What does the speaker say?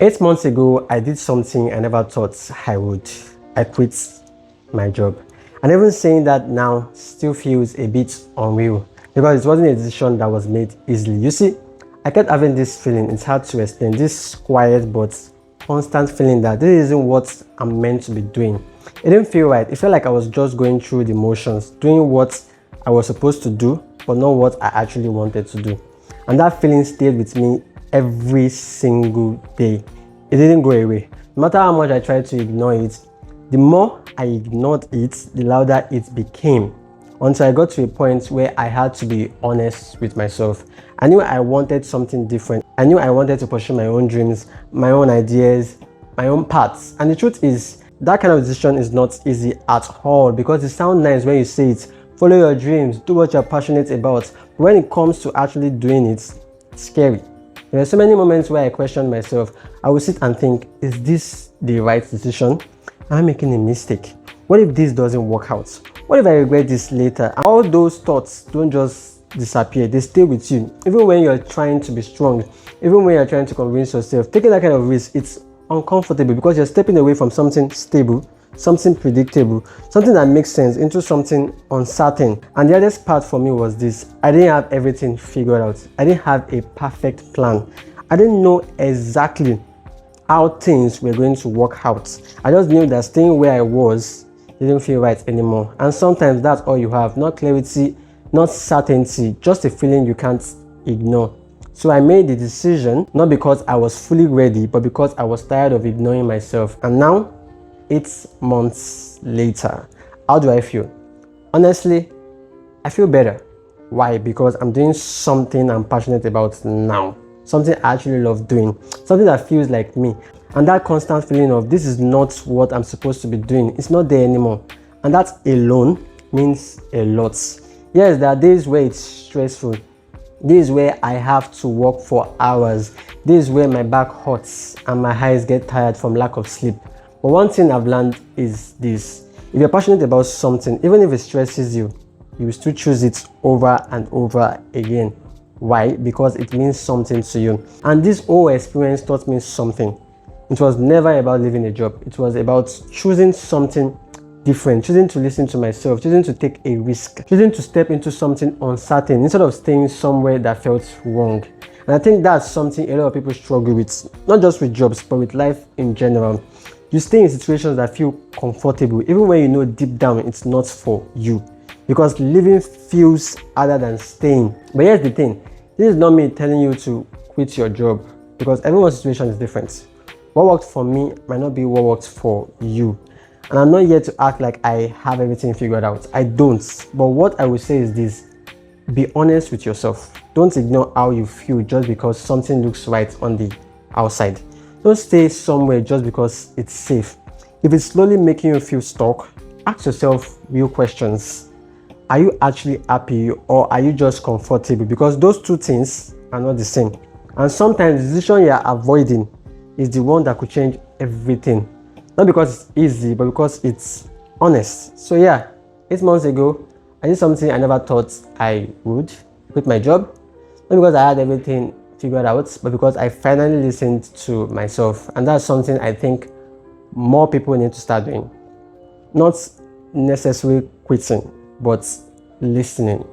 8 months ago, I did something I never thought I would. I quit my job. And even saying that now still feels a bit unreal because it wasn't a decision that was made easily. You see, I kept having this feeling, it's hard to explain, this quiet but constant feeling that this isn't what I'm meant to be doing. It didn't feel right. It felt like I was just going through the motions, doing what I was supposed to do, but not what I actually wanted to do. And that feeling stayed with me every single day. It didn't go away. No matter how much I tried to ignore it, the more I ignored it, the louder it became, until I got to a point where I had to be honest with myself. I knew I wanted something different. I knew I wanted to pursue my own dreams, my own ideas, my own paths. And the truth is, that kind of decision is not easy at all, because it sounds nice when you say it. Follow your dreams, do what you're passionate about. But when it comes to actually doing it, it's scary. There are so many moments where I question myself. I will sit and think, is this the right decision? Am I making a mistake? What if this doesn't work out? What if I regret this later? And all those thoughts don't just disappear, they stay with you. Even when you're trying to be strong, even when you're trying to convince yourself, taking that kind of risk, it's uncomfortable because you're stepping away from something stable, something predictable, something that makes sense, into something uncertain. And the hardest part for me was this: I didn't have everything figured out. I didn't have a perfect plan. I didn't know exactly how things were going to work out. I just knew that staying where I was didn't feel right anymore. And sometimes that's all you have: not clarity, not certainty, just a feeling you can't ignore. So I made the decision, not because I was fully ready, but because I was tired of ignoring myself. And now, 8 months later, how do I feel? Honestly, I feel better. Why? Because I'm doing something I'm passionate about now. Something I actually love doing. Something that feels like me. And that constant feeling of this is not what I'm supposed to be doing, it's not there anymore. And that alone means a lot. Yes, there are days where it's stressful. Days where I have to work for hours. Days where my back hurts and my eyes get tired from lack of sleep. But one thing I've learned is this: if you're passionate about something, even if it stresses you, you will still choose it over and over again. Why? Because it means something to you. And this whole experience taught me something. It was never about leaving a job. It was about choosing something different, choosing to listen to myself, choosing to take a risk, choosing to step into something uncertain instead of staying somewhere that felt wrong. And I think that's something a lot of people struggle with, not just with jobs, but with life in general. You stay in situations that feel comfortable, even when you know deep down it's not for you, because living feels harder than staying. But here's the thing: this is not me telling you to quit your job, because everyone's situation is different. What worked for me might not be what worked for you. And I'm not here to act like I have everything figured out. I don't. But what I will say is this: be honest with yourself. Don't ignore how you feel just because something looks right on the outside. Don't stay somewhere just because it's safe. If it's slowly making you feel stuck, ask yourself real questions. Are you actually happy, or are you just comfortable? Because those two things are not the same. And sometimes the decision you are avoiding is the one that could change everything. Not because it's easy, but because it's honest. So yeah, 8 months ago, I did something I never thought I would: quit my job. Not because I had everything figured out, but because I finally listened to myself. And that's something I think more people need to start doing. Not necessarily quitting, but listening.